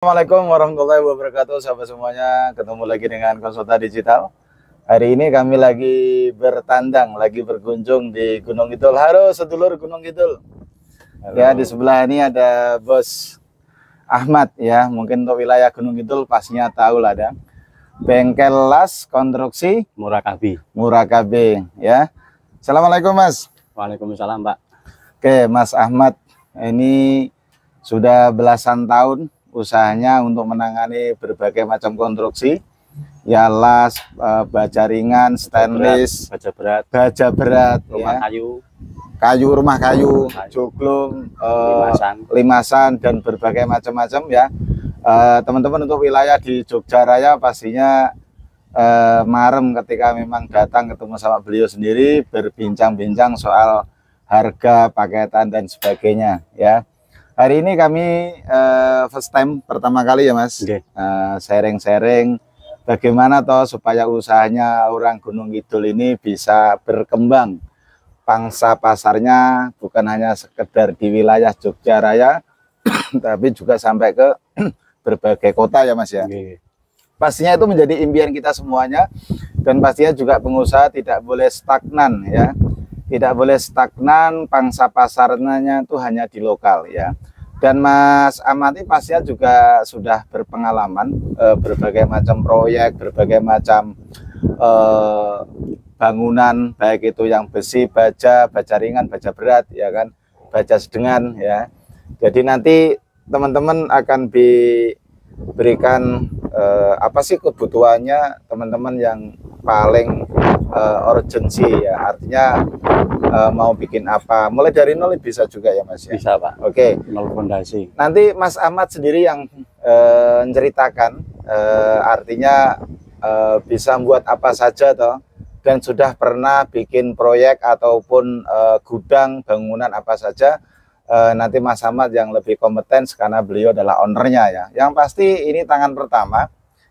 Assalamualaikum warahmatullahi wabarakatuh, sahabat semuanya. Ketemu lagi dengan Konsultan Digital. Hari ini kami lagi bertandang, lagi berkunjung di Gunung Kidul. Halo sedulur Gunung Kidul. Halo. Ya, di sebelah ini ada Bos Ahmad ya. Mungkin untuk wilayah Gunung Kidul pastinya tahu lah ada. Bengkel Las Konstruksi Murakabi ya. Assalamualaikum Mas. Waalaikumsalam Pak. Oke Mas Ahmad, ini sudah belasan tahun usahanya untuk menangani berbagai macam konstruksi, ya las, baja ringan, stainless, baja berat, rumah kayu, rumah kayu, joglum, limasan dan berbagai macam-macam ya. Teman-teman untuk wilayah di Jogja Raya pastinya marem ketika memang datang ketemu sama beliau sendiri, berbincang-bincang soal harga, paketan dan sebagainya ya. Hari ini kami first time, pertama kali ya Mas, sharing-sharing bagaimana toh supaya usahanya orang Gunung Kidul ini bisa berkembang. Pangsa pasarnya bukan hanya sekedar di wilayah Jogja Raya, tapi juga sampai ke berbagai kota ya Mas ya. Pastinya itu menjadi impian kita semuanya, dan pastinya juga pengusaha tidak boleh stagnan ya. Tidak boleh stagnan, pangsa pasarnya itu hanya di lokal ya. Dan Mas Ahmad ini pastinya juga sudah berpengalaman berbagai macam proyek, berbagai macam bangunan, baik itu yang besi, baja ringan, baja berat, ya kan, baja sedengan, ya. Jadi nanti teman-teman akan diberikan apa sih kebutuhannya teman-teman yang paling urgency ya, artinya mau bikin apa, mulai dari nol bisa juga ya Mas ya? Bisa Pak. Oke. Nol fondasi. Nanti Mas Ahmad sendiri yang menceritakan, artinya bisa buat apa saja toh, dan sudah pernah bikin proyek ataupun gudang bangunan apa saja. Nanti Mas Ahmad yang lebih kompeten karena beliau adalah ownernya ya. Yang pasti ini tangan pertama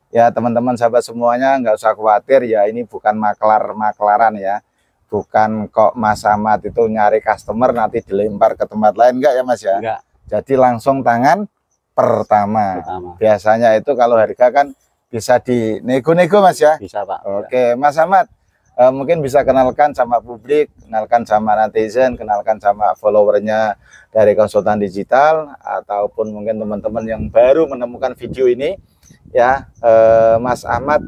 ya teman-teman sahabat semuanya, nggak usah khawatir ya, ini bukan maklaran ya. Bukan kok Mas Ahmad itu nyari customer nanti dilempar ke tempat lain, enggak ya Mas ya? Enggak. Jadi langsung tangan pertama. Biasanya itu kalau harga kan bisa dinego-nego Mas ya? Bisa Pak. Oke, Mas Ahmad mungkin bisa kenalkan sama publik, kenalkan sama netizen, kenalkan sama followernya dari Konsultan Digital, ataupun mungkin teman-teman yang baru menemukan video ini ya. Mas Ahmad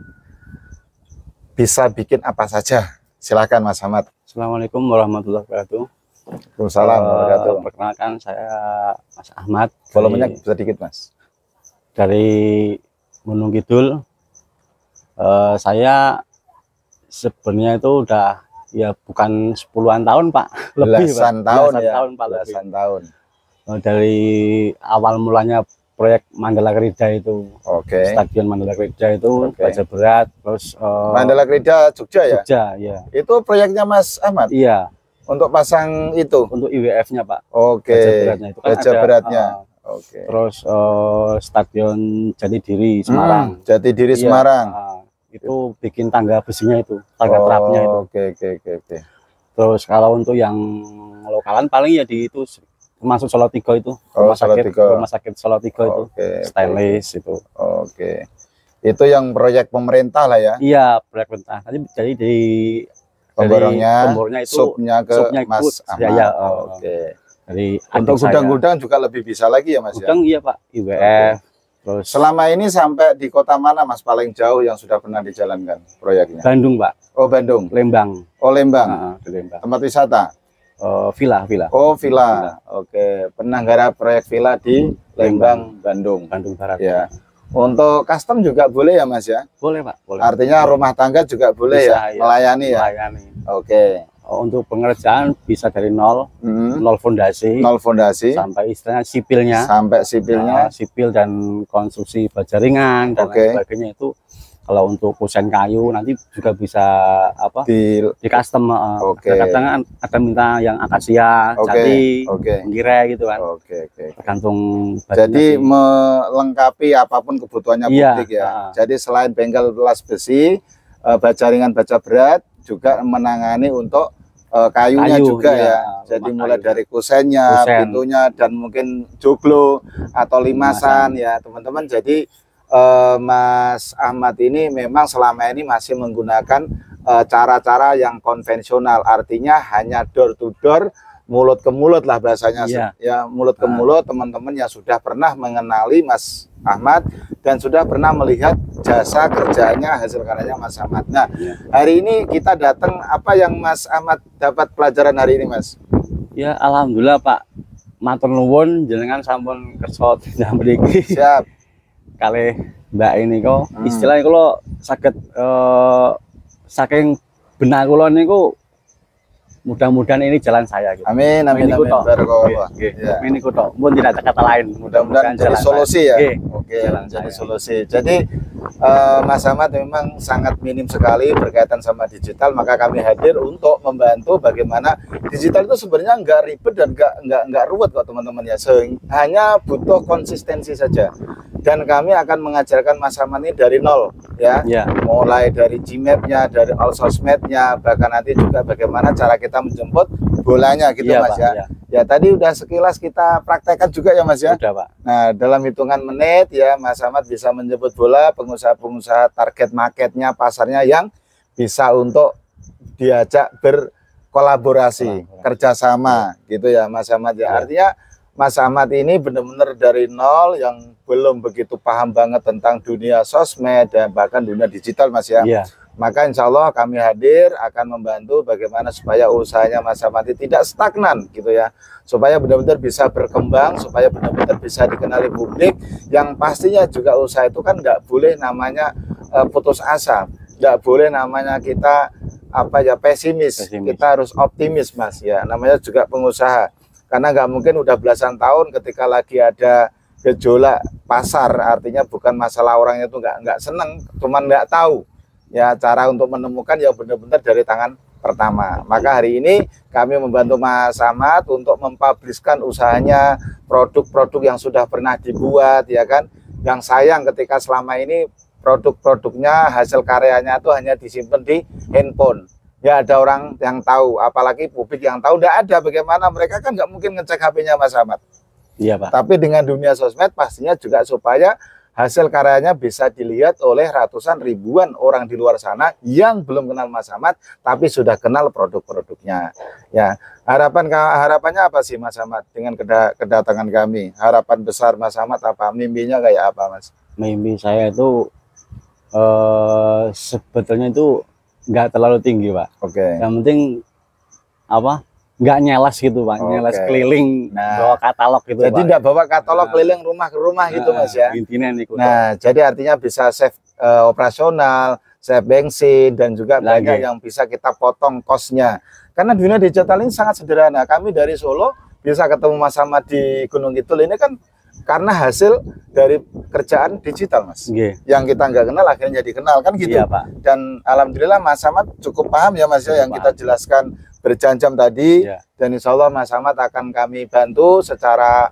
bisa bikin apa saja? Silakan Mas Ahmad. Assalamualaikum warahmatullahi wabarakatuh. Waalaikumsalam warahmatullahi wabarakatuh. Perkenalkan saya Mas Ahmad. Volumenya sedikit Mas. Dari Gunung Kidul. Saya sebenarnya itu udah ya bukan 10-an tahun Pak. Belasan tahun ya. Pak. Belasan tahun. Dari awal mulanya proyek Mandala Krida itu, Stadion Mandala Krida itu, baja berat, terus Mandala Krida Jogja ya? Jogja, ya. Itu proyeknya Mas Ahmad? Iya. Untuk pasang itu? Untuk IWF-nya Pak. Baja beratnya itu kan baja beratnya. Terus Stadion Jatidiri Semarang. Jatidiri Semarang. Itu bikin tangga besinya itu, tangga trapnya itu. Oke. Terus kalau untuk yang lokalan paling ya di itu, termasuk Salatiga itu, rumah sakit Salatiga itu, stainless itu. Oke. Itu yang proyek pemerintah lah ya? Iya, proyek pemerintah. Jadi di pemborongnya itu subnya ke Mas Ahmad. Ya, Oke. Jadi untuk gudang-gudang juga lebih bisa lagi ya Mas ya? Gudang iya Pak, IWF. Terus selama ini sampai di kota mana Mas paling jauh yang sudah pernah dijalankan proyeknya? Bandung Pak. Oh Bandung. Lembang. Oh Lembang. Di Lembang. Tempat wisata? Villa. Oh villa. Oke, pernah garap proyek villa di Lembang, Bandung Barat ya. Untuk custom juga boleh ya Mas ya? Boleh Pak, boleh. Artinya rumah tangga juga boleh bisa, ya, melayani ya? Melayani. Oke. Untuk pengerjaan bisa dari nol, nol fondasi sampai istilahnya sipilnya, sipil dan konstruksi baja ringan dan lain sebagainya. Itu kalau untuk kusen kayu nanti juga bisa apa di custom. Kadang-kadang ada minta yang akasia, jati, menggirai gitu kan. Tergantung. Jadi melengkapi apapun kebutuhannya publik ya. Jadi selain bengkel las besi, baja ringan, baja berat, juga menangani untuk kayunya juga ya. Jadi mulai dari kusennya, pintunya, dan mungkin joglo atau limasan ya teman-teman. Jadi Mas Ahmad ini memang selama ini masih menggunakan cara-cara yang konvensional, artinya hanya door to door, mulut ke mulut lah bahasanya, ya mulut ke mulut. Teman-teman yang sudah pernah mengenali Mas Ahmad dan sudah pernah melihat jasa kerjanya, hasil karyanya Mas Ahmad. Nah, hari ini kita datang, apa yang Mas Ahmad dapat pelajaran hari ini, Mas? Ya, alhamdulillah Pak. Matur nuwun jenengan sampun kersa tindang mriki. Siap. Kali Mbak ini kok istilahnya kalau sakit saking benak kula niku mudah-mudahan ini jalan saya gitu. Amin, amin, amin. Barakallah. Ini kutok, pun tidak ada kata lain. Mudah-mudahan jadi solusi ya. Oke, jadi solusi. Jadi Mas Ahmad memang sangat minim sekali berkaitan sama digital, maka kami hadir untuk membantu bagaimana digital itu sebenarnya nggak ribet dan nggak ruwet kok teman-teman ya. Hanya butuh konsistensi saja. Dan kami akan mengajarkan Mas Ahmad ini dari nol ya. Mulai dari Gmap-nya, dari all sosmed-nya, bahkan nanti juga bagaimana cara kita menjemput bolanya gitu Mas ya. Ya tadi udah sekilas kita praktekkan juga ya Mas ya. Udah Pak. Nah dalam hitungan menit ya Mas Ahmad bisa menjemput bola pengusaha-pengusaha target marketnya, pasarnya yang bisa untuk diajak berkolaborasi, kerjasama gitu ya Mas Ahmad ya. Artinya Mas Ahmad ini benar-benar dari nol yang belum begitu paham banget tentang dunia sosmed dan bahkan dunia digital Mas ya. Maka insya Allah kami hadir akan membantu bagaimana supaya usahanya Mas Ahmad tidak stagnan gitu ya. Supaya benar-benar bisa berkembang, supaya benar-benar bisa dikenali publik. Yang pastinya juga usaha itu kan nggak boleh namanya putus asa. Nggak boleh namanya kita pesimis. Kita harus optimis Mas ya. Namanya juga pengusaha. Karena nggak mungkin udah belasan tahun ketika lagi ada gejolak pasar, artinya bukan masalah orangnya itu nggak seneng, cuman nggak tahu ya cara untuk menemukan yang benar-benar dari tangan pertama. Maka hari ini kami membantu Mas Ahmad untuk mempubliskan usahanya, produk-produk yang sudah pernah dibuat ya kan. Yang sayang ketika selama ini produk-produknya, hasil karyanya itu hanya disimpan di handphone. Ya ada orang yang tahu, apalagi publik yang tahu, tidak ada. Bagaimana mereka kan nggak mungkin ngecek HP-nya Mas Ahmad. Iya Pak. Tapi dengan dunia sosmed pastinya juga supaya hasil karyanya bisa dilihat oleh ratusan ribuan orang di luar sana yang belum kenal Mas Ahmad, tapi sudah kenal produk-produknya. Ya harapannya apa sih Mas Ahmad dengan kedatangan kami? Harapan besar Mas Ahmad apa? Mimpinya kayak apa Mas? Mimpi saya itu sebetulnya itu nggak terlalu tinggi Pak. Yang penting nggak nyelas gitu Pak, nyelas keliling bawa katalog gitu. Jadi nggak bawa katalog keliling rumah ke rumah gitu Mas ya. Intinya nih. Jadi artinya bisa save operasional, save bensin, dan juga banyak yang bisa kita potong kosnya. Karena dunia digital ini sangat sederhana. Kami dari Solo bisa ketemu Mas Ahmad di Gunung Kidul ini kan karena hasil dari kerjaan digital Mas. Yang kita nggak kenal akhirnya dikenal kan gitu. Pak. Dan alhamdulillah Mas Ahmad cukup paham ya Mas ya yang kita jelaskan berjam-jam tadi. Dan insya Allah Mas Ahmad akan kami bantu secara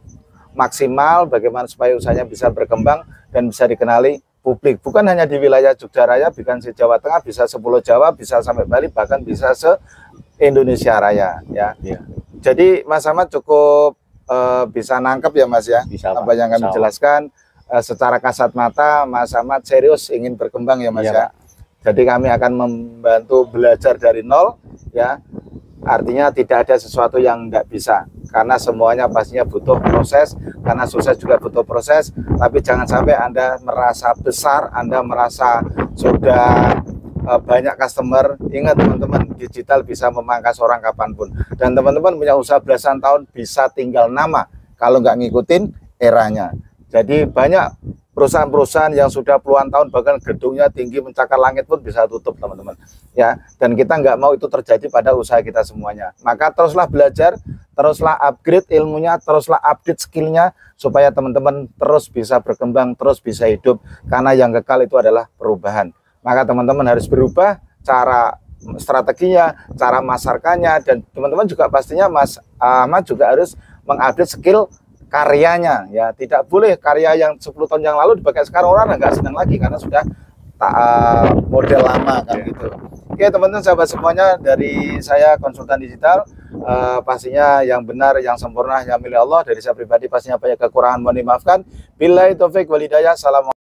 maksimal bagaimana supaya usahanya bisa berkembang dan bisa dikenali publik. Bukan hanya di wilayah Jogja Raya, bukan se Jawa Tengah, bisa se-Pulau Jawa, bisa sampai Bali, bahkan bisa se-Indonesia Raya ya. Jadi Mas Ahmad cukup bisa nangkep ya Mas ya, apa yang kami jelaskan. Secara kasat mata Mas Ahmad serius ingin berkembang ya Mas ya. Jadi kami akan membantu belajar dari nol ya. Artinya tidak ada sesuatu yang nggak bisa, karena semuanya pastinya butuh proses, karena sukses juga butuh proses. Tapi jangan sampai Anda merasa besar, Anda merasa sudah banyak customer. Ingat teman-teman, digital bisa memangkas orang kapanpun. Dan teman-teman punya usaha belasan tahun bisa tinggal nama kalau nggak ngikutin eranya. Jadi banyak perusahaan-perusahaan yang sudah puluhan tahun bahkan gedungnya tinggi mencakar langit pun bisa tutup teman-teman ya. Dan kita nggak mau itu terjadi pada usaha kita semuanya. Maka teruslah belajar, teruslah upgrade ilmunya, teruslah update skillnya supaya teman-teman terus bisa berkembang, terus bisa hidup. Karena yang kekal itu adalah perubahan. Maka teman-teman harus berubah cara strateginya, cara masarkannya, dan teman-teman juga pastinya Mas Ahmad juga harus mengupdate skill karyanya ya. Tidak boleh karya yang 10 tahun yang lalu dipakai sekarang orang nggak senang lagi karena sudah model lama kan gitu. Oke teman-teman sahabat semuanya, dari saya konsultan digital, pastinya yang benar, yang sempurna hanya milik Allah. Dari saya pribadi pastinya banyak kekurangan, mohon dimaafkan. Billahi taufik wal hidayah. Assalamualaikum.